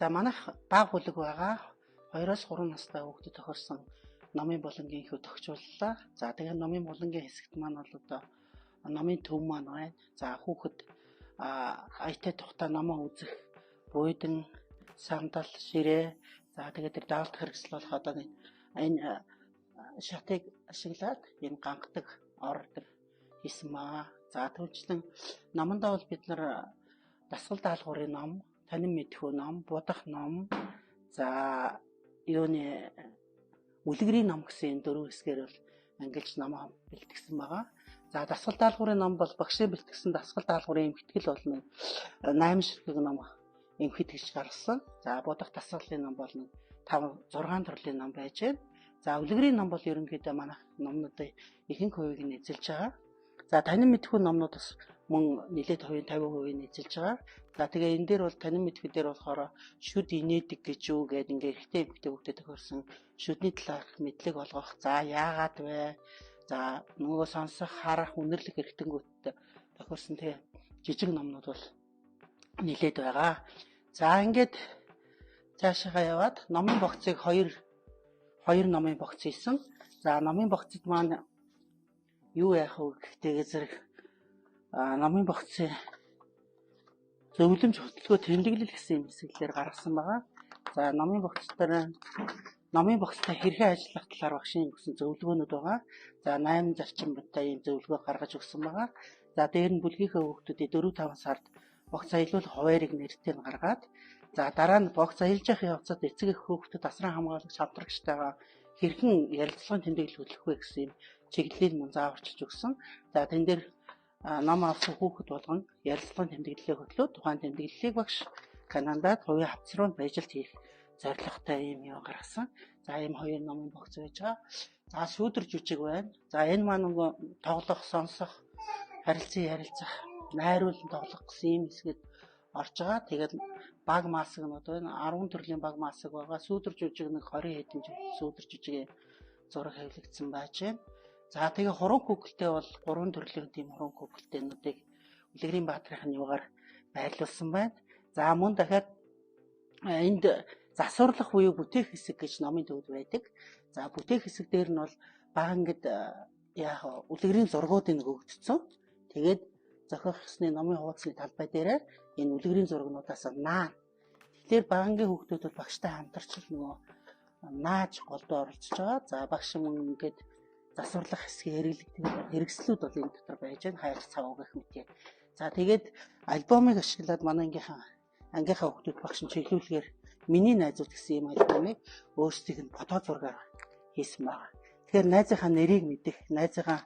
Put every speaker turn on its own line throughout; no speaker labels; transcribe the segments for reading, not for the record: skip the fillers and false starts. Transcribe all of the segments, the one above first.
За манайх баг бүлэг байгаа. 2-3 настай хүүхдэд тохирсон номын булангийн хүү тохижууллаа. За тэгээ номын булангийн хэсэгт маань бол одоо номын төв маань байна. За хүүхэд аятай тухтай номоо үзэх буйдан, сандал, ширээ. За тэгээ тэр даалт хэрэгсэл болох одоо энэ шатыг ашиглаад энэ гангадаг ордог хийсэн маа. За түүнчлэн номондоо бол бид нар дасгал даалгаврын ном, танин мэдхүү ном, будах ном, за юуны үлгэрийн ном гэсэн 4 хэсгээр бол ангилж номоо бэлтгэсэн байгаа. За дасгал даалгаврын ном бол багшийн бэлтгэсэн дасгал даалгаврын эмхтгэл бол 8 ширхэг ном эмхэд гэж гаргасан. За будах дасгалын ном бол 5-6 төрлийн ном байж байна. За үлгэрийн ном бол ерөнхийдөө манай номнуудын ихэнх хувийг нь эзэлж байгаа. За танин мэдхүү номнууд бас мөн нэлээд 50% эзэлж байгаа. За тэгээ энэ дээр бол танин мэдхүү дээр болохоор шүд инээдэг гэж юу гэдэг ингээ эрэгтэй эмэгтэй хүүхдэд тохирсон шүдний талаарх мэдлэг олгох. За яагаад вэ? За нөгөө сонсох, харах, үнэрлэх эрэгтэнгүүттэй тохирсон тэгээ жижиг номнууд бол нэлээд байгаа. За ингээд цаашаа яваад номын богцыг хоёр номын богц хийсэн. За номын богцод маань юу яах вэ гэхтэйгээ зэрэг номын богцын зөвлөмж хөтөлбөр тэмдэглэл гэсэн юм хэсгээр гаргасан байгаа. За номын богцтой хэрхэн ажиллах талаар багшийн өгсөн зөвлөгөөнүүд байгаа. За 8 зарчим бодтой ийм зөвлөгөө гаргаж өгсөн байгаа. За дээр нь бүлгийнхээ хүүхдүүдийн 4-5 сард богц аялуулах хуваарийг нэртэй нь гаргаад, за дараа нь богц аялж явах явцад эцэг эх хүүхдэд асран хамгаалагч хамтрагчтайгаа хэрхэн ярилцлагын тэмдэглэл хөтлөх вэ гэсэн юм чиглэлийг мөн зааварчилж өгсөн. За тэн дээр ном авсан хүүхэд болгон ярилцлагын тэмдэглэлээ хөтлөө тухайн тэмдэглэлийг багш Канадад хувийн хавцруунд ажилт хийх зорилготой юм гаргасан. За ийм 2 номын богц байж байгаа. За шүүдэр жүжиг байна. За энэ маань нөгөө тоглох, сонсох, харилцан ярилцах, найруулан тоглох гэсэн юм хэсгэд орж байгаа. Тэгээд баг масаг нь одоо энэ 10 төрлийн баг масаг байгаа. Шүүдэр жүжиг нэг 20 хэдэн шүүдэр жүжигийн зураг хэвлэгдсэн байж байна. За тэгээ хуран хүүхэлтэй бол 3 төрлийн тийм хуран хүүхэлтэйнүүдийг Үлгэрийн Баатрын юугаар байрлуулсан байна. За мөн дахиад энд засварлах буюу бүтээх хэсэг гэж номын төвд байдаг. За бүтээх хэсэг дээр нь бол баг ингээд яг үлгэрийн зургуудыг өгөгдсөн. Тэгээд зохиох ёсны номын хуудасны талбай дээр энэ үлгэрийн зургнуудаас наа. Тэгэхээр багангийн хүүхдүүд бол багштай хамтарч нөгөө нааж голдоо оролцож байгаа. За багш мөн ингээд засварлах хэсгийн хэрэгслүүд бол энэ дотор байж байна. Хайр цав гэх мэт. За тэгээд альбомыг ашиглаад манай ангийнхаа хүүхдүүд багш нь чиглүүлгээр миний найзууд гэсэн юм альбомыг өөрсдийнх нь фото зургаар хийсэн байна. Тэгэхээр найзынхаа нэрийг мэдэх, найзынхаа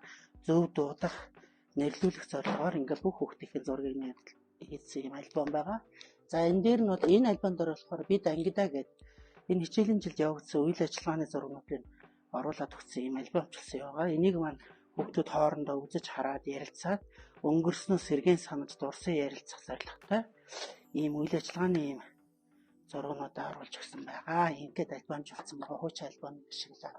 зөв дуудах, нэрлүүлэх зорилгоор ингээд бүх хүүхдийн зургийг хийсэн юм альбом байгаа. За энэ дээр нь бол энэ альбом дээр болохоор бид ангидаа гэдэг энэ хичээлийн жилд явагдсан үйл ажиллагааны зургуудыг оруулаад өгсөн юм альбомчлсан байгаа. Энийг маань хүүхдүүд хоорондоо үзэж хараад ярилцаад өнгөрснөөс сэргийн санаж дурсан ярилцах зорилготой ийм үйл ажиллагааны ийм зургуудаа оруулж өгсөн байгаа. Ингээд альбомчлсан байгаа. Хуучин альбом ашиглаад.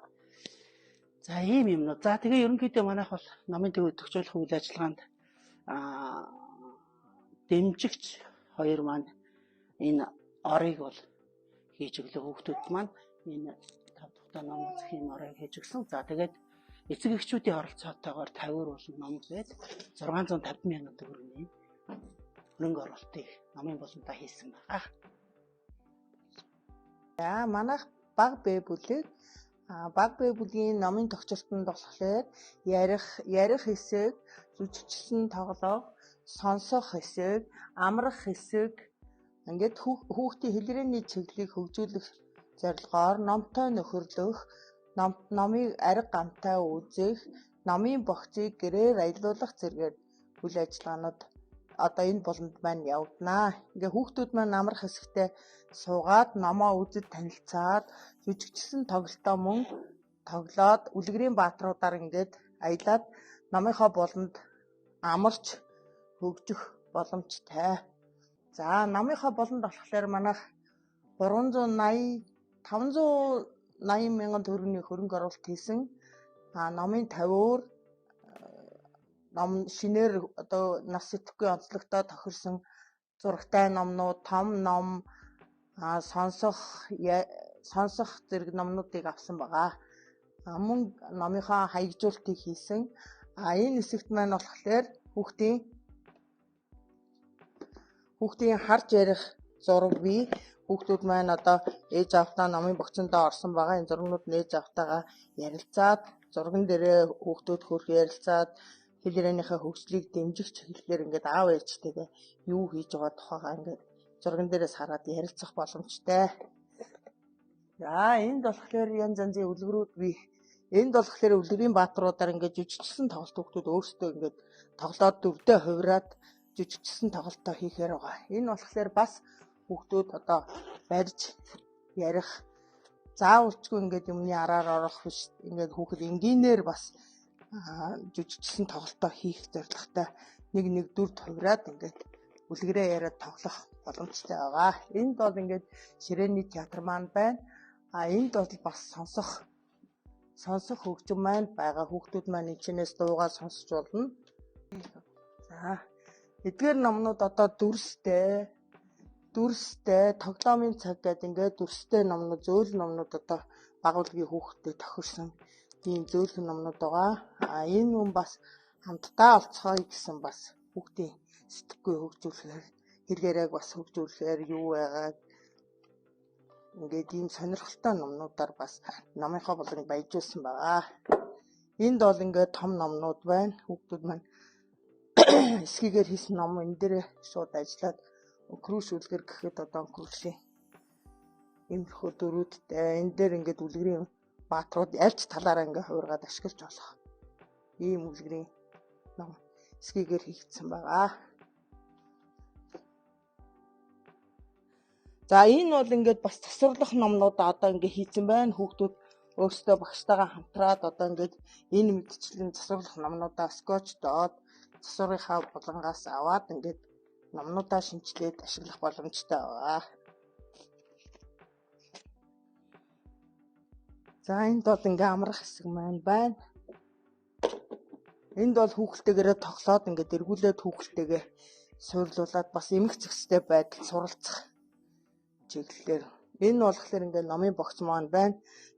За ийм юмнууд. За тэгээ ерөнхийдөө манайх бол номын төвөд төгжүүлэх үйл ажиллагаанд дэмжигч хоёр маань энэ орыг бол хийж өглөө хүүхдүүд маань энэ тавтахтай ном үзэх юм орыг хийж өгсөн. За тэгээд эцэг эхчүүдийн оролцоотойгоор 50 болон ном гээд 650 мянган төгрөгийн хөрөнгө оруулалтыг номын болонтой хийсэн байгаа.
За манайх баг бэ бүлгийн номын тогтчлолтод болохоор ярих хэсэг, жүжигчлэн тоглох, сонсох хэсэг, амрах хэсэг ингээд хүүхдийн хэлрээний чиглэлийг хөгжүүлэх зорилгоор номтой нөхөрлөх, номыг арга гамтай үзэх, номын богцыг гэрээр аялуулах зэргээр үйл ажиллагаанууд одоо энэ болонд маань явагдана. Ингээ хүүхдүүд маань амрах хэсэгтээ суугаад номоо үзэж танилцаад жүжигчсэн тоглолтоо мөн тоглоод Үлгэрийн Баатруудаар ингээд аялаад номынхоо болонд амарч хөгжих боломжтой. За номынхоо болонд болохоор манайх 580 мянган төгрөгийн хөрөнгө оруулалт хийсэн. Номын тавиур ном шинээр одоо нас идэхгүй онцлогтой тохирсон зурагтай номнууд, том ном, сонсох зэрэг номнуудыг авсан байгаа. Мөн номынхаа хаягжуултыг хийсэн. Энэ хэсэгт маань болохоор хүүхдийн харж ярих зураг бий. Хүүхдүүд маань одоо ээж аваатаа номын богцондоо орсон байгаа. Энэ зургнууд нь ээж аваатайгаа ярилцаад, зурган дээрээ хүүхдүүд хөрх ярилцаад хэл ярианыхаа хөгжлийг дэмжих чиглэлээр ингээд аав ээжтэйгээ юу хийж байгаа тухайгаа ингээд зурган дээрээс хараад ярилцах боломжтой. За энд болохоор янз янзын үлгэрүүд бий. Энд болохоор үлгэрийн баатруудаар ингээд жүжигчсэн тоглолт хүүхдүүд өөрсдөө ингээд тоглоод дөрвдөө хувираад жүжигчсэн тоглолтоо хийхээр байгаа. Энэ болохоор бас хүүхдүүд одоо барьж ярих заавалчгүй ингээд юмны араар орох биш. Ингээд хүүхэд энгийнээр бас жүжигчсэн тоглолтоо хийх зорилготой нэг дүрд хувираад ингээд үлгэрээ яриад тоглох боломжтой байгаа. Энд бол ингээд ширээний театр маань байна. Энд бол бас сонсох хөгжим маань байгаа. Хүүхдүүд маань энэчнээс дуугаа сонсч болно. За эдгээр номнууд одоо дүрстэй тоглоомын цаг гэдэг ингээд дүрстэй номнууд, зөөлөн номнууд одоо багуулгын хүүхдэд тохирсон ийм зөөлөн номнууд байгаа. Энэ хүн бас хамтдаа олцгоё гэсэн бас хүүхдийн сэтгэхүй хөгжүүлэхээр хэрэгээрээ бас хөгжүүлэхээр юу байгаад ингээд ийм сонирхолтой номнуудаар бас номынхоо болгоныг баяжуулсан байгаа. Энд бол ингээд том номнууд байна. Хүүхдүүд маань эсгийгээр хийсэн ном энэ дээр шууд ажиллаад крүүш үлгэр гэхэд одоо крүүшийн иймэрхүү дөрүүдтэй энэ дээр ингээд үлгэрийн баатрууд ялж талаараа ингээд хуургаад ашиглаж болох ийм үлгэрийн ном эсгийгээр хийгдсэн байгаа. За энэ бол ингээд бас засварлах номнууд одоо ингээд хийсэн байна. Хүүхдүүд өөрсдөө багштайгаа хамтраад одоо ингээд энэ мэдчлэн засварлах номнуудаа скотчдоод засварынхаа булангаас аваад ингээд номнуудаа шинжилээд ашиглах боломжтой байгаа. За энд бол ингээ амрах хэсэг маань байна. Энд бол хүүхэлтэйгээрээ тоглоод ингээд эргүүлээд хүүхэлтэйгээ суйрлуулад бас эмх зэгстэй байдал суралцах чиглэлээр. Энэ болохоор ингээ номын богц маань байна.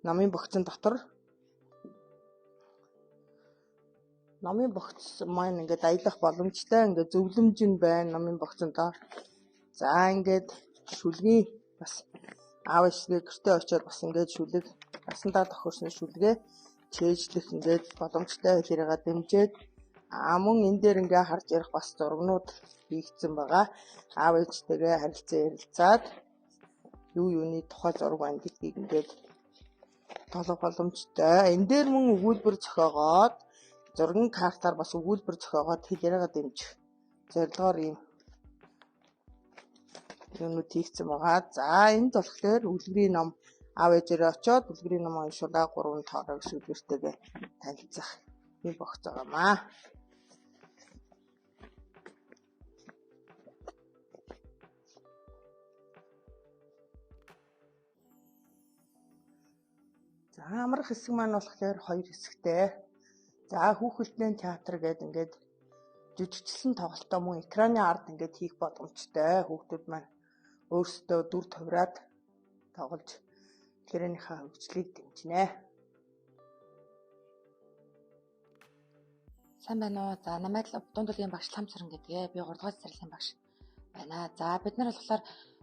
Номын богцон дотор номын богц маань ингээд аялах боломжтой ингээд зөвлөмж нь байна номын богцондоо. За ингээд шүлгийн бас аав ээжгээ гэртээ очиод бас ингээд шүлэг насандаа тохирсон шүлгээ чэйжлэх ингээд боломжтой хэрэгээ дэмжиж мөн энэ дээр ингээд харж ярих бас зургнууд хийгдсэн байгаа. Аав ээжтэйгээ харилцан ярилцаад юуны тухай зураг байна гэдгийг ингээд тоглох боломжтой. Энэ дээр мөн өгүүлбэр зохиогоод зургийн картаар бас өгүүлбэр зохиогоод хэл яриагаа дэмжих зорилгоор ийм юмнууд хийгдсэн байгаа. За энд болохоор үлгэрийн ном аав ээжээрээ очиод үлгэрийн ном уншуулаа 3 тоороо шүлгэртэйгээ танилцах юм богц байгаамаа. За амрах хэсэг маань болохоор 2 хэсэгтэй. За хүүхэлдэйн театр гэдэг ингээд жүжигчсэн тоглолтоо мөн экраны ард ингээд хийх боломжтой. Хүүхдүүд маань өөрсдөө дүр тувраад тоглож тэрийнхээ хөгжлийг дэмжинэ.
Сайн байна уу? За намайг дундуулгийн багш Ламцран гэдгээ. Би 3 дугаар цэцэрлэгийн багш байна. За бид нар болохоор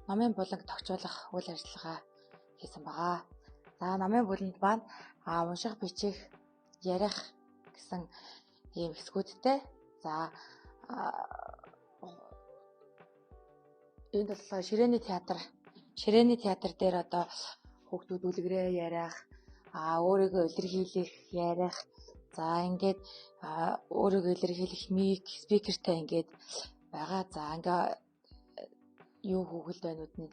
номын буланг тогтоолох үйл ажиллагаа хийсэн байгаа. За номын буланд маань унших, бичих, ярих гэсэн ийм хэсгүүдтэй. За энд бол ширээний театр дээр одоо хүүхдүүд үлгэрээ ярих, өөрийгөө илэрхийлэх, ярих. За ингээд өөрийгөө илэрхийлэх мик, спикертэй ингээд байгаа. За ингээ юу хүүхэлдэйнүүд нь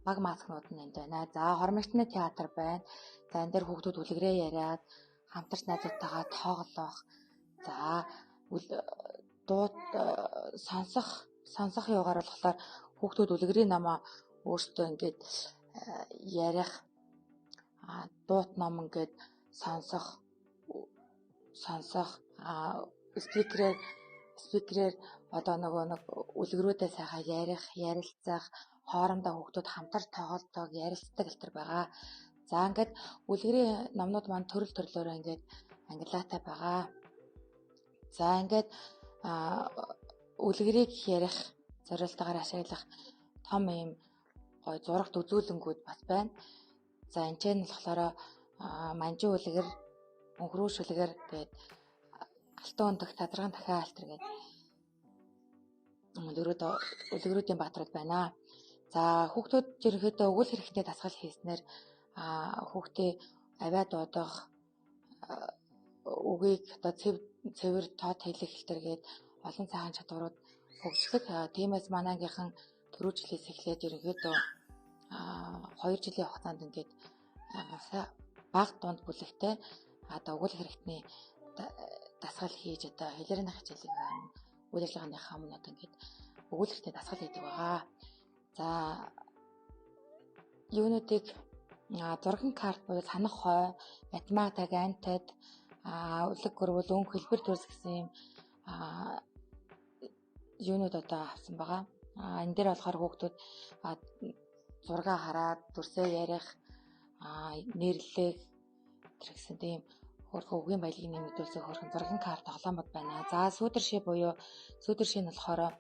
баг маскнууд нь энд байна. За хормогчны театр байна. За энэ дээр хүүхдүүд үлгэрээ яриад хамтарч найзуудтайгаа тоглох. За дууд сонсох юугаар болохоор хүүхдүүд үлгэрийн намаа өөртөө ингээд ярих, дуут ном ингээд сонсох спикерээр одоо нэг үлгэрүүдээ сайхан ярих, ярилцах, хоорондоо хүүхдүүд хамтар тоглодог, ярилцдаг гэлтэр байгаа. За ингээд үлгэрийн номнууд маань төрөл төрлөөрөө ингээд ангилаатай байгаа. За ингээд үлгэрийг ярих зорилтоор ашиглах том юм гой зурагт үзүүлэнгүүд бас байна. За энэ ч нь болохоор манжин үлгэр, өнхрүүш үлгэр гээд алтан өндөх, тадраган дахиа алтар гээд үлгэрүүдийн баатрууд байна. За хүүхдүүд ерөнхийдөө өгүүл хэрэгтэй дасгал хийснээр хүүхдээ авиа дуудах үгийг одоо цэвэр тоод хэлэх хэлтэргээд олон цагаан чадварууд хөгжих. Тиймээс манайгийнхан 4 жилээс эхлээд ерөнхийдөө 2 жилийн хугацаанд ингээд бага дунд бүлэгтэй одоо өгүүл хэрэгтний дасгал хийж одоо хэлээрнийх хичээлийг үйл ажиллагааныхаа өмнө одоо ингээд өгүүл хэрэгтэй дасгал хийдэг байгаа. За юунуудыг зургийн карт буюу санах хой, математик, антид, үлэг гөрвөл, өнгө хэлбэр төрс гэсэн юм юунууд одоо авсан байгаа. Энэ дээр болохоор хүүхдүүд зургаа хараад дүрсээ ярих, нэрлэх гэсэн тийм хөрхөн үгийн баялагын нэмэгдүүлсэн хөрхөн зургийн карт тоглоомод байна. За сүүдэршээ буюу сүүдэршээ нь болохоор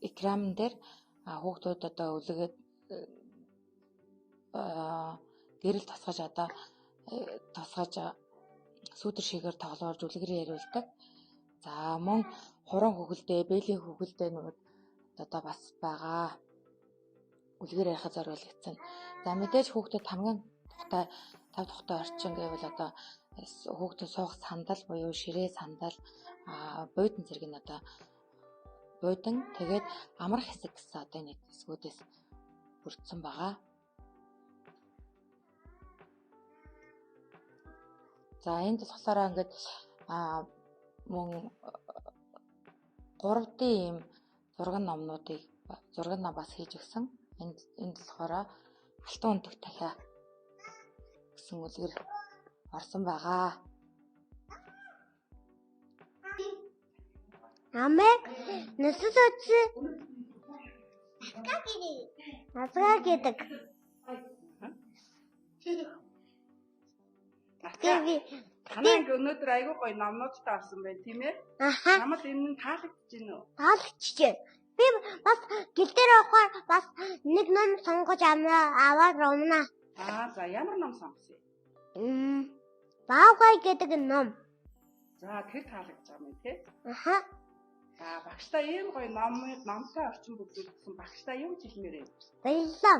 экран дээр хүүхдүүд одоо үлгээд гэрэл тосгож сүүдэршээгээр тоглоорж үлгэрээр яриулдаг. За мөн хуран хөвгөлдөө, бэлийн хөвгөлдөөнүүд одоо бас байгаа. Үлгээр ярихад зориулагдсан. За мэдээж хүүхдүүд хамгийн тухтай 5 тухтай орчин гэвэл одоо хүүхдүүд суух сандал буюу ширээ сандал, буудан зэрэг нь одоо буудан тэгээд амрах хэсэг гэсэн одоо нэг хэсгүүдээс бүрдсэн байгаа. За энд болохоор ингээд мөн 3D ийм зурган номнуудыг зурган ном бас хийж өгсөн. Энд болохоор алтан өндөх дахиа гэсэн үлгэр орсон байгаа.
Намайг нэсэсэцээ Назгаа гэдэг.
Танай өнөөдөр айгүй гоё номнуудтай авсан байна тийм ээ? Намайг энэ нь таалагдж байна уу?
Таалагдж байна. Би бас гэл дээр авахаар бас нэг ном сонгож аваад унаа.
За ямар ном сонгосон?
Баавгай гэдэг ном.
За тэр таалагдж байгаа юм тий? За багштай ийм гоё номтой орчин бүтээгдсэн багштай юу гэж хэлмээр вэ?
Баярлалаа.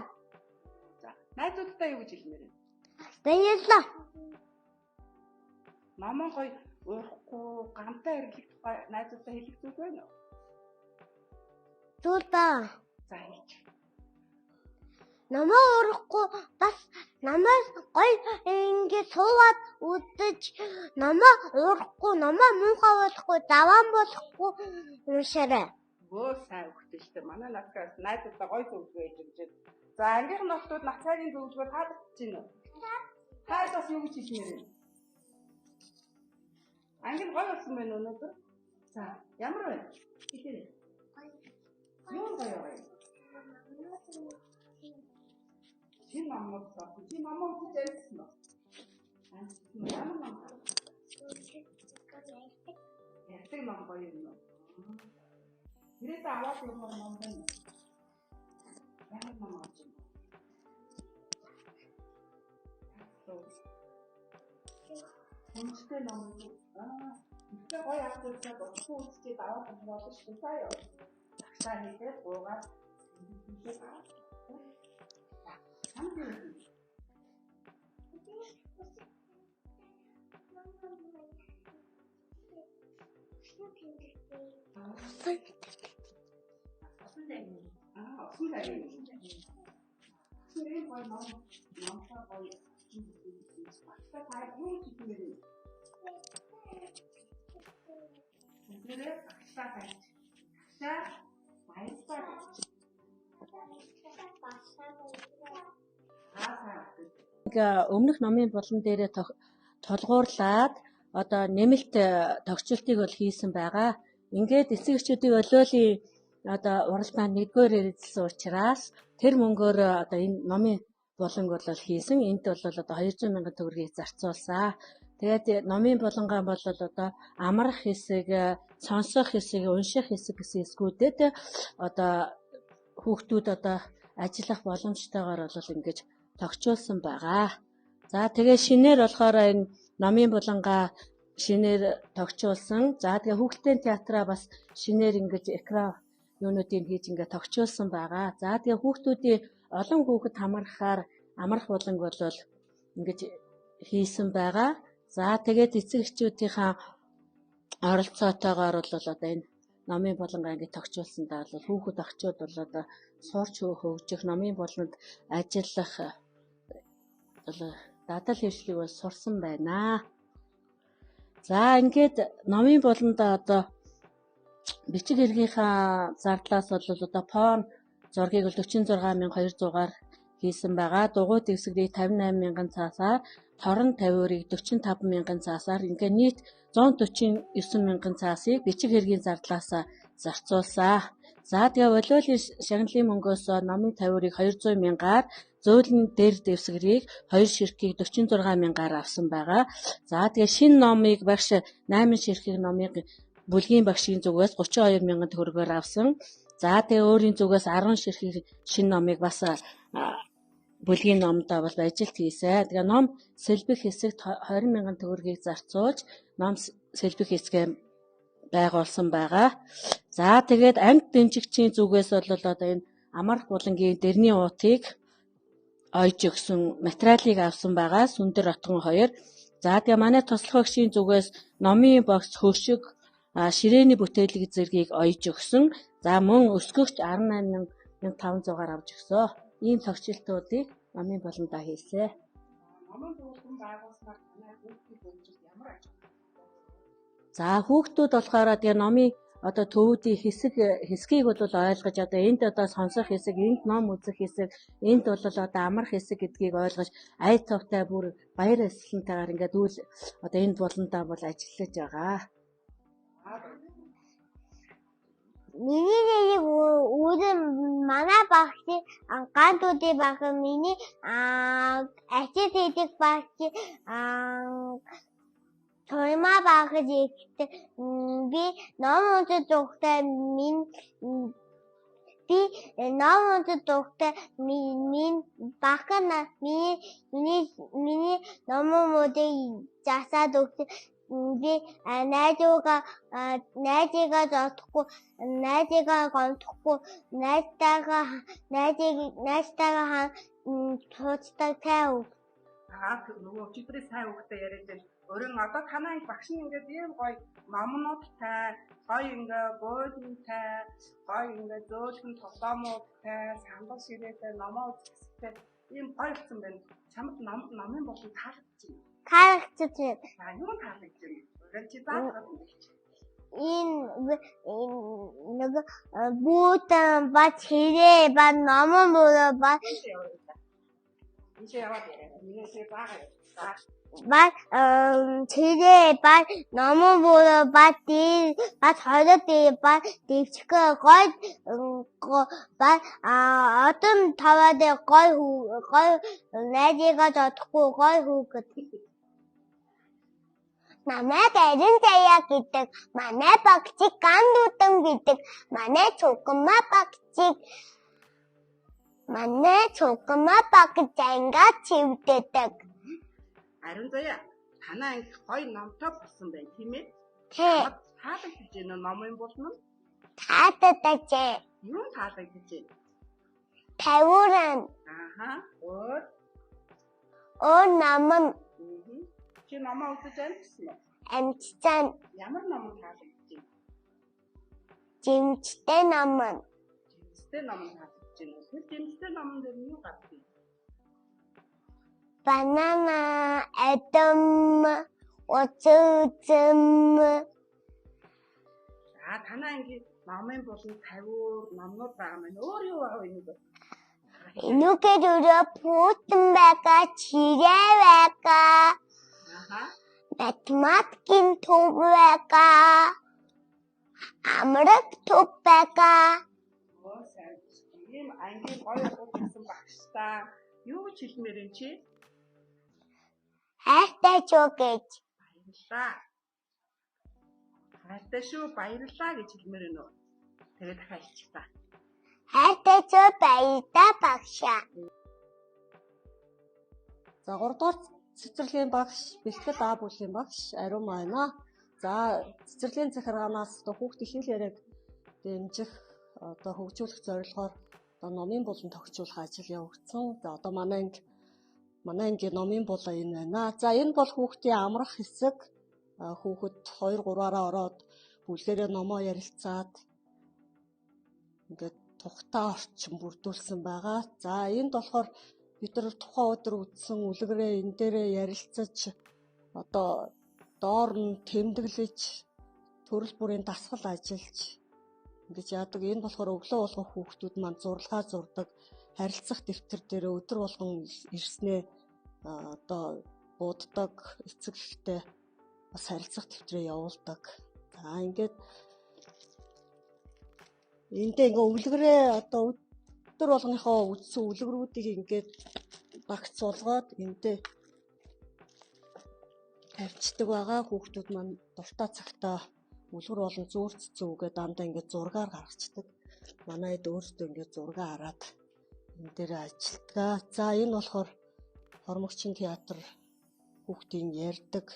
За найзуудтай юу гэж хэлмээр вэ?
Баярлалаа.
Намаа гоё урахгүй гамтай хэрэглэх тухай найзуудтай хэлэх зүйл байна уу?
Тулдаа.
За хэлж.
Намаа урахгүй бас намаа гоё ингээд суугаад үдэж намаа урахгүй намаа муухай болохгүй даваан болохгүй уншаарай.
Сайн хөлтэй манай надаас найзуудтай гоё зөвлөгөө хийж өгч. За ангийнхан нотууд нацаагийн зөвлөгөө таалагдж байна уу? Таад бас юу гэж хэлмээр вэ? Ангийн гоё болсон байна өнөөдөр. За ямар байна? Хэлээрэй. Юу гоё вэ? Чи намайг тооцоо. Чи намайг үзчихсэн үү? Ямар ном? Яртэг ном гоё юм уу? Тэрээс аваад юм ном байна. Ямар ном авч байна? Хүнтэй ном уу? Ихтэй гоё авчихсан болохгүй үстэй даваад болно шүү дээ. Цагтаа хийгээ гуугаад
Өмнөх номын болон дээрээ толгуурлаад одоо нэмэлт тогтчлтыг бол хийсэн байгаа. Ингээд эцэг эхчүүдийн олиолын одоо уралдаанд 1-р эзэлсэн учраас тэр мөнгөөр одоо энэ номын буланг бол хийсэн. Энд бол одоо 200 мянган төгрөгийг зарцуулсан. Тэгээд номын булангаа бол одоо амрах хэсэг, сонсох хэсэг, унших хэсэг гэсэн хэсгүүдэд одоо хүүхдүүд одоо ажиллах боломжтойгоор бол ингэж тогтчулсан байгаа. За тэгээ шинээр болохоор энэ номын булангаа шинээр тогтчулсан. За тэгээ хүүхдийн театраа бас шинээр ингэж экран юунуудыг хийж ингээд тогтчулсан байгаа. За тэгээ хүүхдүүдийн олон хүүхэд хамрахаар амрах буланг бол ингэж хийсэн байгаа. За тэгээд эцэг эхчүүдийнхаа оролцоотойгоор бол одоо энэ номын булангаа ингэж тогтчулсандаа бол хүүхэд охчууд бол одоо сурч хөгжих, номын буланд ажиллах бол дадал хвшлийг бол сурсан байна. За ингээд номын буланд одоо бичиг хэргийнхаа зардлаас бол одоо фон зургийг бол 46200-аар хийсэн байгаа. Дугуй дэвсгэрийг 58 мянган цаасаар, торон тавиурыг 45 мянган цаасаар ингээд нийт 149 мянган цаасыг бичиг хэргийн зардлаас зарцуулсан. За тэгээ волейболын шагналын мөнгөөс номын тавиурыг 200 мянгаар, зөөлөн дээр дэвсгэрийг 2 ширхгийг 46 мянгаар авсан байгаа. За тэгээ шинэ номыг багш 8 ширхэг номыг бүлгийн багшийн зүгээс 32 мянган төгрөгөөр авсан. За тэгээ өөрийн зүгээс 10 ширхэг шинэ номыг бас бүлгийн номдоо бол ажилт хийсэн. Тэгээ ном сэлбэх хэсэгт 20 мянган төгрөгийг зарцуулж ном сэлбэх хэсгээ байгуулсан байгаа. За тэгээд амьд дэмжигчийн зүгээс бол одоо энэ амрах булангийн дэрний уутыг ойж өгсөн материалыг авсан байгаа. Сүндэр отгон 2. За тэгээ манай туслах багшийн зүгээс номын богц, хөршиг, ширээний бүтээлэг зэргийг ойж өгсөн. За мөн өсгөгч 18,500-аар авч өгсөн. Ийм тогтчлтуудыг номын буландаа хийсэн. Номын булан байгуулснаар манай хүүхдүүд өмжилт ямар ажил? За хүүхдүүд болохоор тэгээ номын одоо төвүүдийн хэсгийг бол ойлгож одоо энд одоо сонсох хэсэг, энд ном үзэх хэсэг, энд бол одоо амрах хэсэг гэдгийг ойлгож ая тавтай бүр баяр ёслолтойгоор ингээд үйл одоо энд буландаа бол ажиллаж байгаа.
Миний нэг үүдэн манай багшийн ганцуудын баг миний ачиж идэх багш Тойма баг ихтэй би ном уншиж дуухтай минь бахна миний номуудыг засаад өгсөн би найзыгаа зодохгүй найзыгаа гомдохгүй найзтайгаа цуцтай тайв.
Нөгөө өчигдрээ сайн хөвгтэй яриад байна. Өөрөөр одоо танай багш нь ингээд ийм гоё номнуудтай, гоё ингээд гуйлтай, гоё ингээд зөөлхөн тоглоомуудтай, сандал ширээтэй, номоо үзэсгэлэнтэй ийм гоё болсон байна. Чамд номын болон таалагдчих.
Таалагдчих.
Юу таалагдчих вэ? Өөрөөр чи заах.
Энэ нэг бүүтэн ба чирээ ба номон мөрөө ба
Ишээ яваад яриа. Минийсээ заагаа.
чирээ ба номон мөрөө ба хоолой ба дэвчгээ гой ба одон таваад гой найзыгаа зодохгүй гой хүүхэд. Манай дайрын заяа гэдэг, манай багчийг гандуудан гэдэг, манай цугмаа багч зангаа чивдэдэг.
Харин заяа танаа анги гоё номтой болсон байх тийм ээ?
Тий.
Таалагдж байна номын болно.
Таалагдажээ.
Юу таалагдажээ?
Тавиуран. Өөр наман.
Чи номоо үзэж амжсан уу?
Амжсан.
Ямар ном таалагдж байна?
Жимчтэй наман.
Жимчтэй ном таалагдж байна. Тэр жимчтэй номон дээр юу гардаг?
Банана, эдэм, уцэм.
Танаа анги номын болон тавиур номнууд байгаа маань өөр юу байгаа вэ нэг?
Энүүгээр өрөө пүүтэн байгаа, чирээ байгаа. Математикийн төв байгаа. Амрах төв байгаа.
Оо сайн. Ийм ангийн гоё болсон багштай. Юу гэж хэлмээр энэ чи?
Хайртай шүү гэж.
Баярлалаа. Хайртай шүү, баярлалаа гэж хэлмээр байна уу? Тэгээд дахиад хэлчих та.
Хайртай шүү баярлалаа багшаа.
За 3 дугаар цэцэрлэгийн багш Бэлтгэл А бүлгийн багш Ариун байна. За цэцэрлэгийн захиргаанаас хүүхдийн хэл яриаг дэмжих хөгжүүлэх зорилгоор номын булан тогтчуулах ажил явагдсан. За одоо манай ангийн номын булан энэ байна. За энэ бол хүүхдийн амрах хэсэг. Хүүхэд 2-3-аараа ороод бүлгэрээ номоо ярилцаад ингээд тухтай орчин бүрдүүлсэн байгаа. За энд болохоор бид нар тухайн өдөр үзсэн үлгэрээ энэ дээрээ ярилцаж одоо доор нь тэмдэглэж төрөл бүрийн дасгал ажиллаж ингэж яадаг. Энэ болохоор өглөө болгон хүүхдүүд маань зурлагаа зурдаг, харилцах дэвтэр дээр өдөр болгон ирснээ одоо бууддаг, эцэг ихтэй бас харилцах дэвтрээ явуулдаг. За ингээд эндээ ингээ үлгэрээ одоо өдөр болгоныхоо үзсэн үлгэрүүдийг ингээд багц суулгаад эндээ тавьчихдаг байгаа. Хүүхдүүд маань дуртай цагтаа үлгэр болон зүүрц зүүгээ дандаа ингээд зургаар гаргацдаг. Манай хэд өөрсдөө ингээд зургаа хараад энэ дээр ажилтгаа. За энэ болохоор Хормогчин театр хүүхдийн ярьдаг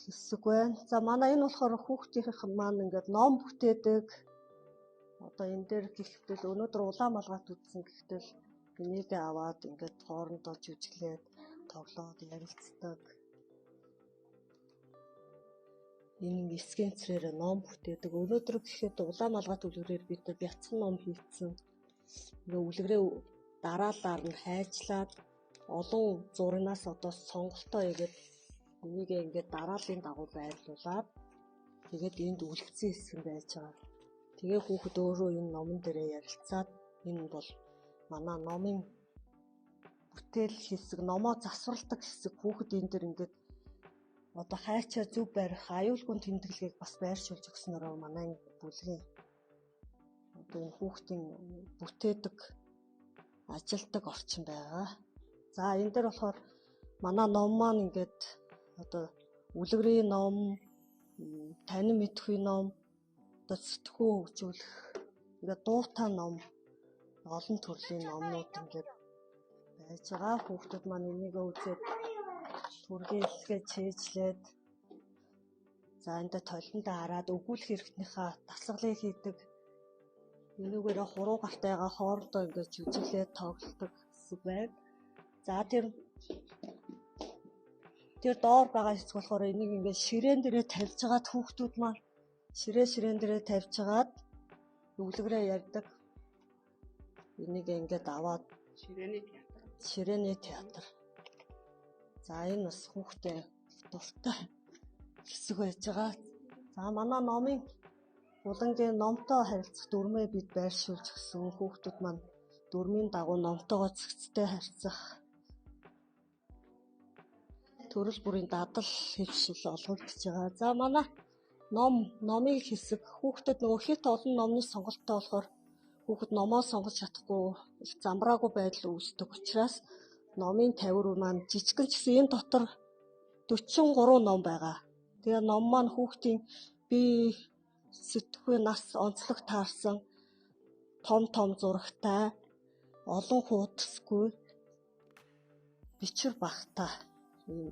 хэсэг байна. За манай энэ болохоор хүүхдийн маань ингээд ном бүтээдэг. Одоо энэ дээр гэхдээ өнөөдөр улаан малгайт үзсэн гэхдээ энийг аваад ингээд хоорондоо жүжиглээд тоглоод ярилцдаг. Энэ эсгийн цэрээр ном бүтээдэг. Өнөөдөр гэхэд улаан малгайт үлгэрээр бид бяцхан ном хийцэн. Ингээ үлгэрээ дараалаар нь хайжлаад олон зурнаас одоо сонголтоо игээд энийг ингээд дарааллын дагуу байрлуулад тэгээд энд үлгцэн хэсэг байж байгаа. Тэгээ хүүхэд өөрөө энэ номон дээрээ ярилцаад энэ бол манай номын бүтээл хэсэг, номоо засварладаг хэсэг. Хүүхэд энэ дэр ингээд одоо хайчаа зөв барих аюулгүй тэмдэглэгийг бас байршуулж өгснөөрөө манай бүлгийн одоо энэ хүүхдийн бүтээдэг, ажилдаг орчин байгаа. За энэ дээр болохоор манай ном маань ингээд одоо үлгэрийн ном, танин мэдхүй ном, одоо сэтгхүү хөгжүүлэх ингээд дуутай ном, олон төрлийн номнууд ингээд байж байгаа. Хүүхдүүд маань энийг үзээд түргийн хэлгээ чэйжлээд за энэ толиндоо хараад өгүүлэх хэрэгтнийхээ дасгалыг хийдэг. Энүүгээрээ хуруу гартайгаа хоорондоо ингээд жүжиглээд тоглодог хэсэг байна. За тэр доор байгаа хэсэг болохоор энийг ингээд ширээн дээрээ тавьж агаад хүүхдүүд маань ширээн дээрээ тавьж агаад үлгэрээ ярьдаг. Энийг ингээд аваад ширээний театр. За энэ бас хүүхдээ дуртай хэсэг байж байгаа. За манай номын булангийн номтой харилцах дүрмээ бид байршуулж өгсөн. Хүүхдүүд маань дүрмийн дагуу номтойгоо цэгцтэй харьцах, төрөл бүрийн дадал хэвшил олгогдож байгаа. За манай номын хэсэг хүүхдэд нөгөө хит олон номны сонголттой болохоор хүүхэд номоо сонгож чадахгүй их замбраагүй байдал үүсдэг учраас номын тавир маань жижигэн ч гэсэн энэ дотор 43 ном байгаа. Тэгээ ном маань хүүхдийн бие сэтгхүй нас онцлог таарсан том зурагтай олон хуудасгүй бичвэр багтаа ийм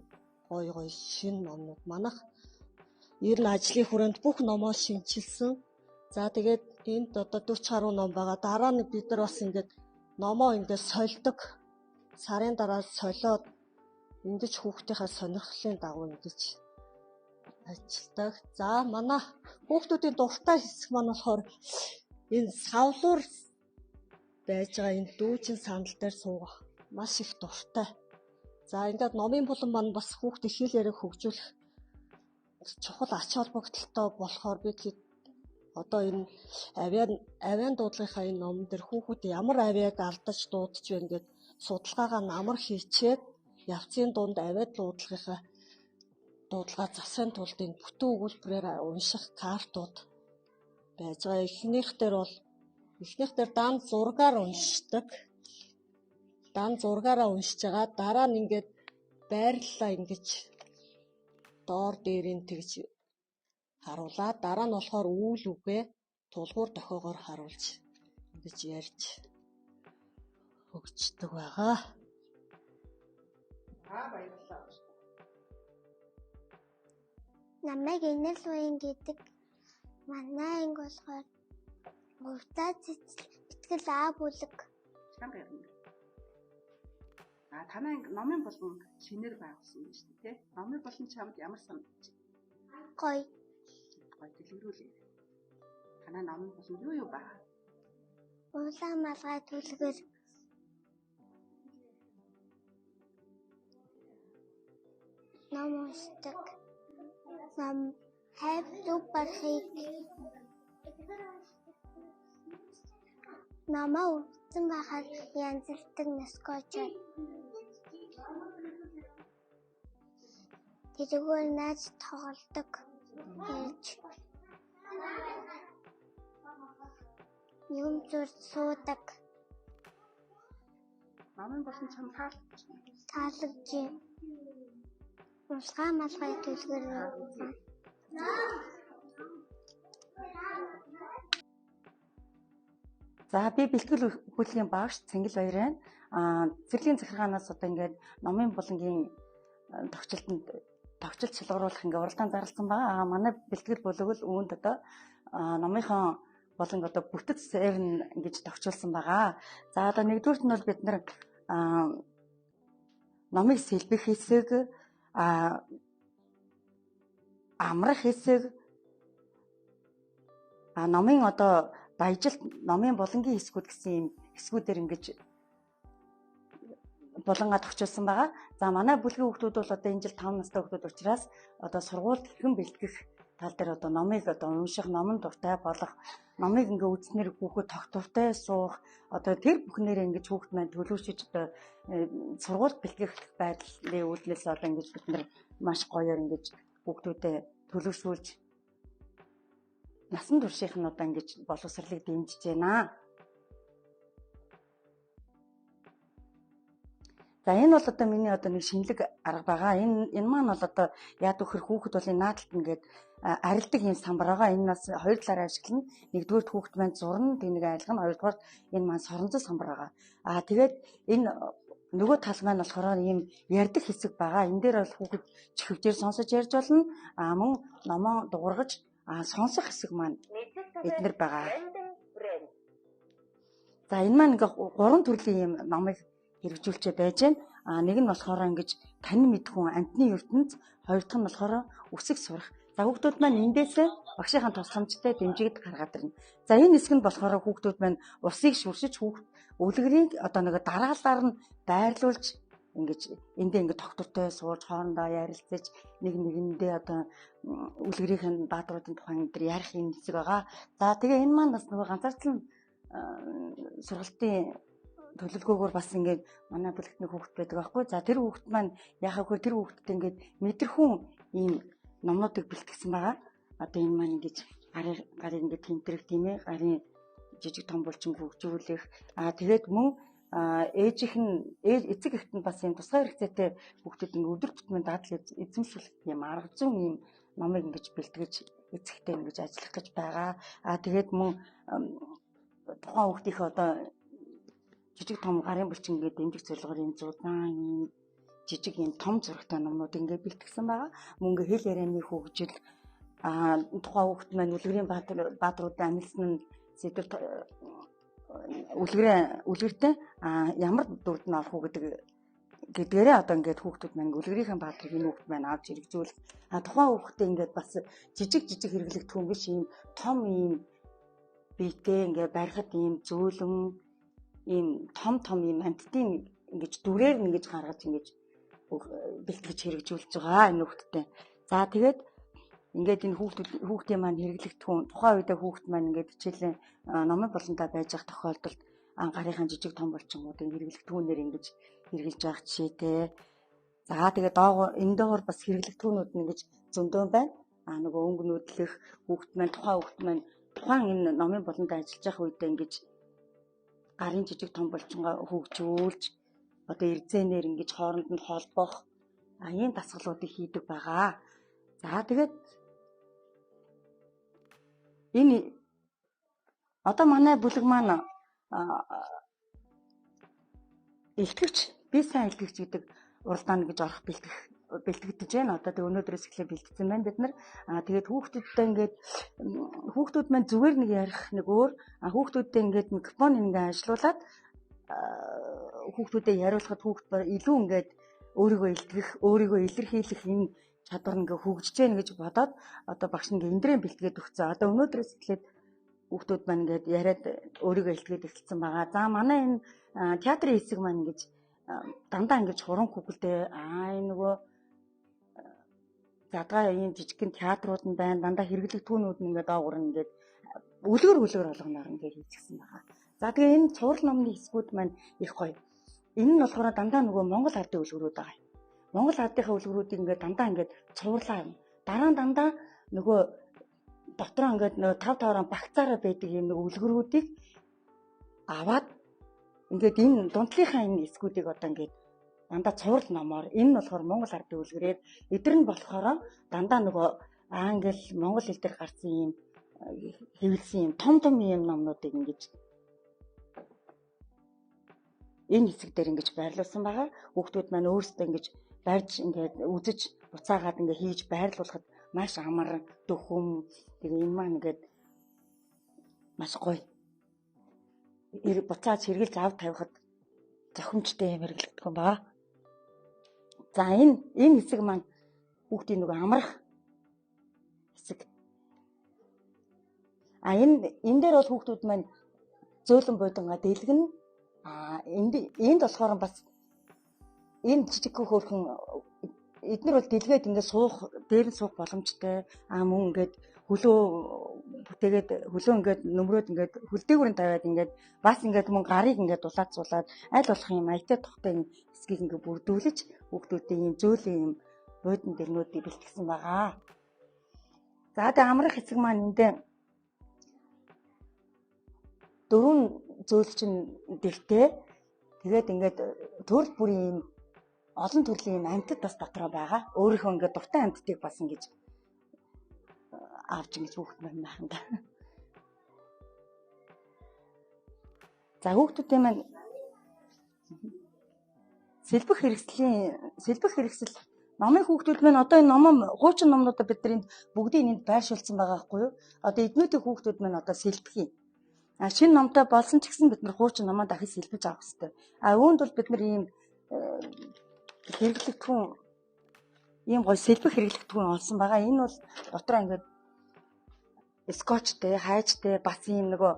гоё шинэ номнууд манайх ер нь ажлын хүрээнд бүх номоо шинчилсэн. За тэгээд энд одоо 40 гаруй ном байгаа. Дараа нь бид нар бас ингээд номоо ингээд сольдог. Сарын дараа солиод ингэж хүүхдийнхээ сонирхлын дагуу ингэж ажилдаг. За манай хүүхдүүдийн дуртай хэсэг маань болохоор энэ савлуур байж байгаа энэ дүүжин сандал дээр суугах маш их дуртай. За ингээд номын булан маань бас хүүхдийн хэл яриаг хөгжүүлэх чухал ач холбогдолтой болохоор бид одоо энэ авиан дуудлагынхаа энэ номон дээр хүүхэд ямар авиаг алдаж дуудаж байна гэд судалгаагаа намар хийчээд явцын дунд авиад дуудлагаа засахын тулд энэ бүтэн өгүүлбэрээр унших картууд байж байгаа. Эхнийх дээр бол Эхнийх дээр дан зургаар уншдаг. Дан зургаараа уншиж байгаа. Дараа нь ингээд байрлалаа ингэж доор дээрийн тэгж харуулаад дараа нь болохоор үүл үгээ тулгуур дохиогоор харуулж ингэж ярьж өгчдөг байгаа.
Баярлалаа.
Намайг Энэлвэн гэдэг манай анги болохоор гуртаа битгэл А бүлэг.
Чанга юм. Танай номын болгон шинээр байгуулсан юм шүү дээ. Номын болон чамд ямар санагдаж байна?
Гоё.
Гоё дэлгэрүүлээ. Танай номын болон юу байна?
Улаан малгай түлхэр. Ном уншдаг. Ном хайвлуу барахыг. Намаа үлдсэн байхад янзлдаг наскоч. Тэрүүгээр нааж тоглодог. Юм зурж суудаг.
Номын болон чам
Таалагдж юм. Улаан малгай түлхэр.
За би бэлтгэл бүлгийн багш Цэнгэл Баяр байна. Цэвэрлийн захиргаанаас одоо ингээд номын булангийн тогтчлт шалгаруулах ингээд уралдаан зарласан байгаа. Манай бэлтгэл бүлэг л үүнд одоо номынхон болон одоо бүтэц сэрн ингэж тогтчулсан байгаа. За одоо нэгдүгürt нь бол бид нар номыг сэлбэх хэсэг, амрах хэсэг, номын одоо баяжилт, номын булангийн хэсгүүд гэсэн юм хэсгүүдээр ингэж булангаа тогтчулсан байгаа. За манай бүлгийн хүүхдүүд бол одоо энэ жил 5 настай хүүхдүүд учраас одоо сургуульд хэрхэн бэлтгэх тал дээр одоо номыг одоо унших, номон дуртай болох, номыг ингээ үзснээр хүүхэд тогтвортой суух, одоо тэр бүхнээрээ ингэж хүүхд маань төлөвшөж одоо сургуульд бэлтгэх байдлын үүднээс одоо ингэж бид нар маш гоёор ингэж хүүхдүүдэд төлөвшүүлж насан туршийнх нь одоо ингэж боловсролыг дэмжиж байна. За энэ бол одоо миний одоо нэг шинэлэг арга байгаа. Энэ маань бол одоо яад өгөх хүүхэд бол энэ наадалд ингээд арилдаг юм самбар байгаа. Энэ нас хоёр талаараа ашиглана. Нэгдүгээр хүүхэд маань зурна, тэнийг айлгана. Хоёрдугаар энэ маань соронзол самбар байгаа. Тэгээд энэ нөгөө тал маань болохоор ийм ярьдаг хэсэг байгаа. Энэ дээр бол хүүхэд чихвчээр сонсож ярьж болно. Мөн номоо дуургаж сонсох хэсэг маань эднэр байгаа. За энэ маань ингээ 3 төрлийн юм номыг хэрэгжүүлчээ байж байна. Нэг нь болохоор ингэж танин мэдхүн амтны ертөнц, хоёр дахь нь болохоор үсэг сурах. За хүүхдүүд маань эндээсээ багшийнхаа тусламжтай дэмжигд гаргаад ирнэ. За энэ хэсэг нь болохоор хүүхдүүд маань усыг шүршиж үлгэрийг одоо нэг дараалалаар нь байрлуулж ингэж эндээ ингэ тогтвортой сууж хоорондоо ярилцаж нэг нэгэндээ одоо үлгэрийн баадруудын тухайн энэ ярих юм хэсэг байгаа. За тэгээ энэ маань бас нөгөө ганцаардлан сургалтын төлөвлөгөөгөөр бас ингээд манай бүлэгтний хүүхд байдаг байхгүй. За тэр хүүхд маань яхаагүй тэр хүүхдэд ингээд мэдрэхүүн ийм номнуудыг бэлтгэсэн байгаа. Одоо энэ маань ингэж гарыг ингээд тэмдрэх тийм ээ, гарын жижиг том булчин хөгжүүлэх. Тэгээд мөн эцэг эхт нь бас юм тусгай хэрэгцээтэй хүүхдэд ингээд өдөр тутмын дадлыг эзэмшүүлэх юм арга зүйн юм номыг ингэж бэлтгэж эцэгтэй ингэж ажиллах гэж байгаа. Тэгээд мөн тухайн хүүхдийнхээ одоо жижиг том гарын булчин ингээд дэмжих зорилгоор юм зузаан юм жижиг юм том зурагтай номнууд ингээд бэлтгэсэн байгаа. Мөн ингээд хэл ярианы хөгжил тухайн хүүхд маань үлгэрийн баадруудын амилсан нь сэдв үлгэртэй ямар дүрд нь орох уу гэдгээрээ одоо ингээд хүүхдүүд маань үлгэрийн баадрыг энэ хүүхд маань авч хэрэгжүүлэх. Тухайн хүүхдэд ингээд бас жижиг хэрэглэгдэхүүн биш юм том юм биетэй ингээд барихад юм зөөлөн ийм том ийм амттын ингэж дүрээр нь ингэж гаргаж ингэж бэлтгэж хэрэгжүүлж байгаа энэ хүүхдэд. За тэгээд ингээд энэ хүүхдийн маань хэрэглэгдэхүүн тухайн үедээ хүүхд маань ингээд хичээлийн номын болонтой байж байгаа тохиолдолд гарынхаа жижиг том булчингуудын хэрэглэгдэхүүнээр ингэж хэрэгжилж байгаа жишээтэй. За тэгээд энэ доор бас хэрэглэгдэхүүнүүд нь ингэж зөндөө байна. Нөгөө өнгө нүүдлэх хүүхд маань тухайн хүүхд маань
тухайн энэ номын болонд ажиллаж байх үедээ ингэж гарын жижиг том булчингаа хөгжүүлж одоо эрдзэнээр ингэж хооронд нь холбох ийм дасгалуудыг хийдэг байгаа. За тэгээд энэ одоо манай бүлэг маань илтгэвч би сайн илтгэвч гэдэг уралдаан гэж орох бэлтгэж байна. Одоо тэг өнөөдрөөс эхлээ бэлтгэсэн байна бид нар. Тэгээд хүүхдүүдтэй ингээд хүүхдүүд маань зүгээр нэг ярих нэг өөр хүүхдүүдтэй ингээд микрофон ингээ ажилуулад хүүхдүүдэд яриулахад хүүхд илүү ингээд өөрийгөө илтгэх, өөрийгөө илэрхийлэх энэ чадвар ингээ хөгжиж гэнэ гэж бодоод одоо багш ингээ эндрээ бэлтгээд өгсөн. Одоо өнөөдрөөс эхлээд хүүхдүүд маань ингээд яриад өөрийгөө илтгээд эхэлсэн байгаа. За манай энэ театрын хэсэг маань ингэж дандаа ингэж хуран хүүхэлдээ энэ нөгөө задгаа ийм жижигхэн театрууд нь байна. Дандаа хэрэглэгдэхүүнүүд нь ингээд доогуур нь ингээд үлгэр болгоноор ингээд хийчихсэн байгаа. За тэгээ энэ цуврал номны хэсгүүд маань их гоё. Энэ нь болохоор дандаа нөгөө Монгол ардын үлгэрүүд байгаа. Монгол ардынхаа үлгэрүүдийг ингээд дандаа ингээд цувралаа юм. Дараа нь дандаа нөгөө дотроо ингээд нөгөө тав тавраа багцаараа байдаг юм нэг үлгэрүүдийг аваад ингээд энэ дундлынхаа энэ хэсгүүдийг одоо ингээд дандаа цуврал номоор энэ нь болохоор Монгол ардын үлгэрээр эдгээр нь болохоор дандаа нөгөө англи монгол хэл дээр гарсан юм хэвлсэн юм том юм номнуудыг ингэж энэ хэсэг дээр ингэж байрлуулсан байгаа. Хүүхдүүд маань өөрсдөө ингэж барьж ингээд үзэж буцаагаад ингээд хийж байрлуулахад маш амар дөхөм тэгээ энэ маань ингээд маш гоё. Буцааж хэрглэж ав тавихад зохимжтой юм хэрэглэгдэх юм байна. За энэ хэсэг маань хүүхдийн нөгөө амрах хэсэг. Энэ дээр бол хүүхдүүд маань зөөлөн бодонгаа дэлгэн энд болохоор бас энэ жижиг хөөрхөн эдгээр бол дэлгээд ингээд суух дээр нь суух боломжтой мөн ингээд хөлөө бүтээгээд хөлөө ингээд нөмрөөд ингээд хөлдээгүүрэн тавиад ингээд бас ингээд мөн гарыг ингээд дулаацуулаад аль болох юм аятаа тухтай хэсгийг ингээд бүрдүүлж хүүхдүүдийн юм зөөлөн юм буудан дэрнүүдийг бэлтгэсэн байгаа. За тэгээ амрах хэсэг маань эндээ дөрвөн зөөлчин дэртэй тэгээд ингээд төрөл бүрийн юм олон төрлийн юм амьтад бас дотроо байгаа. Өөрийнхөө ингээд дуртай амьтдыг бас ингэж авч ингэж хүүхд маань хаанда. За хүүхдүүдийн маань сэлбэх хэрэгсэл номын хүүхдүүд маань одоо энэ номон хуучин номнуудаа бид нар бүгдийг энд байршуулсан байгаа байхгүй юу? Одоо эднүүдийн хүүхдүүд маань одоо сэлбэх юм. Шинэ номтой болсон ч гэсэн бид нар хуучин номоо дахиж сэлбэж авах хэрэгтэй. Үүнд бол бид нар ийм хэрэглэгдэхүүн ийм гоё сэлбэх хэрэглэгдэхүүн олсон байгаа. Энэ бол дотроо ингээд скотчтэй, хайжтай бас ийм нөгөө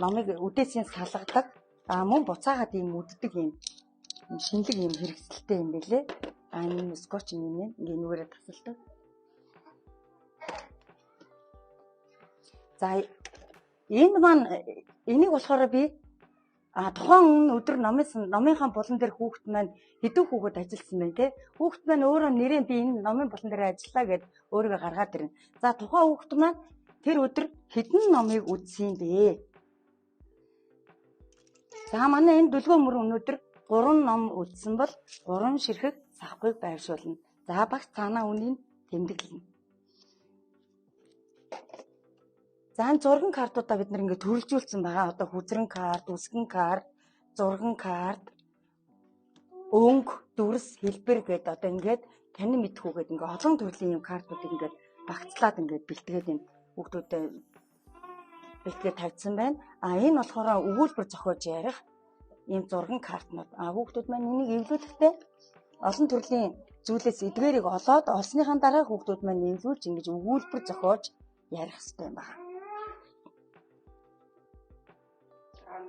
номыг үдээсийн салгадаг. Мөн буцаагаад ийм үддэг ийм шинэлэг ийм хэрэгсэлтэй юм байлээ. Энэ скотч юм ингээд нүгээрээ тасалдаг. За энэ маань энийг болохоор би тухайн өдөр номынхаа булан дээр хүүхэд маань хэдэн хүүхэд ажилласан байна те. Хүүхэд маань өөрөө нэрээ би энэ номын булан дээр ажиллаа гэд өөрийгөө гаргаад ирнэ. За тухайн хүүхэд маань тэр өдөр хэдэн номыг үзсэн бэ? За манай энэ дүлгөө мөр өнөөдөр 3 ном үзсэн бол 3 ширхэг савхыг байршуулна. За багш цаанаа үнийг тэмдэглэнэ. За энэ зурган картуудаа бид нэр ингээд төрөлжүүлсэн байгаа. Одоо хүзрэн карт, үсгэн карт, зурган карт, өнгө, дүрс, хэлбэр гэдэг одоо ингээд тань мэдхүүгээд ингээд олон төрлийн юм картуудыг ингээд багцлаад ингээд бэлтгээд энэ хүүхдүүдэд бэлтгээд тавьсан байна. Энэ болохоор өгүүлбэр зохиож ярих ийм зурган картнууд. Хүүхдүүд маань энийг эвлүүлэхдээ олон төрлийн зүйлээс эдгээрийг олоод олсныхаа дараа хүүхдүүд маань эвлүүлж ингэж өгүүлбэр зохиож ярих хэрэгтэй юм байна.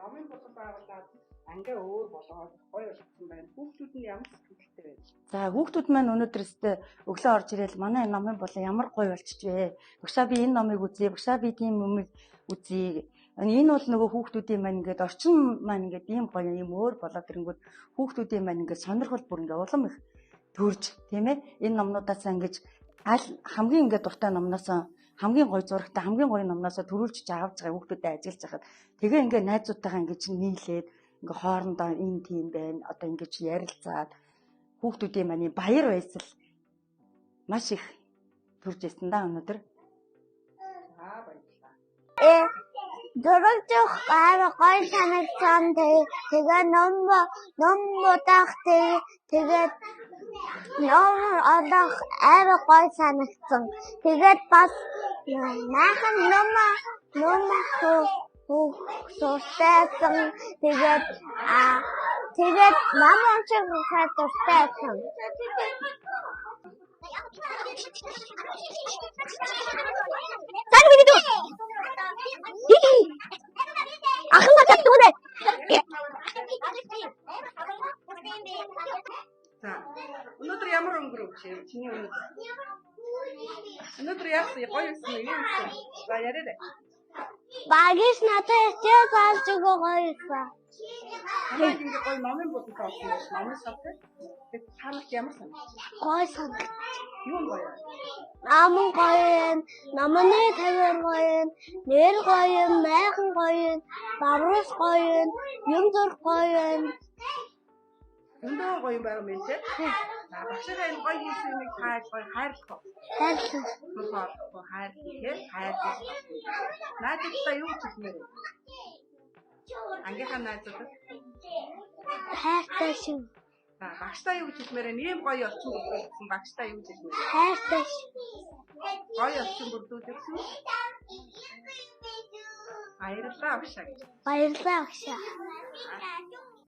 Номын болон байгууллага ангиа өөр болгоод гоё болгосон байна. Хүүхдүүд нь ямар сэтгэлтэй байна?
За хүүхдүүд маань өнөөдрөөсөө өглөө орж ирэл манай номын болон ямар гоё болчихвэ. Багшаа би энэ номыг үзье. Багшаа би тийм юмыг үзье. Энэ бол нөгөө хүүхдүүдийн маань ингээд орчин маань ингээд ийм гоё юм өөр болоод ирэнгүүт хүүхдүүдийн маань ингээд сонирхол бүр ингээд улам их төрж тийм ээ. Энэ номнуудаас ингэж аль хамгийн ингээд дуртай номноос хамгийн гоё зурагтай хамгийн гоё номноосоо төрүүлж авч байгаа хүүхдүүдэд ажиллаж хахад тэгээ ингээ найзуудтайгаа ингээ нийлээд ингээ хоорондоо энэ тийм байна. Одоо ингээ ярилцаад хүүхдүүдийн маань баяр баясгал маш их төрж ирсэн да өнөөдөр.
Дөрөвдөх гайваа гоё санагдсан. Тэгээ ном бодох тэгээд ном олох арай гоё санагдсан. Тэгээд бас майхан ном суустайсан. Тэгээд ном унших дуртайсан. Сан миний дүү. Ахын гацаа дүүнэ.
За. Өнөөдөр ямар өнгөрөв чиний өнөөдөр? Өнөөдөр яасан гоё юусэн юм. За яриарай.
Багш надад яж байгаа гоё юм.
Намайг ингэ гоё номын бодож авсан. Номын савтай. Тэг танаас ямар санагдав?
Гоё санагд.
Юу гоё?
Ном гоё, номны тавир гоё, нэр гоё, майхан гоё, баврус гоё, юм зурх гоё.
Өндөө гоё юм байна мэн те. За багшаа энэ гоё хийсэн юмыг хайрлах уу?
Хайрлах.
Мохоо хайрлах. Наадтай юу хэлмээр вэ? Ангийнхаа найзууд
Хайртай шүү.
за багштай юу хэлмээр вэ? Ийм гоё орчин бүрдүүлсэн багштай юу хэлмээр вэ?
Хайртай шүү.
Гоё орчин бүрдүүлсэн. Баярлалаа багшаа гэж.
Баярлалаа багшаа.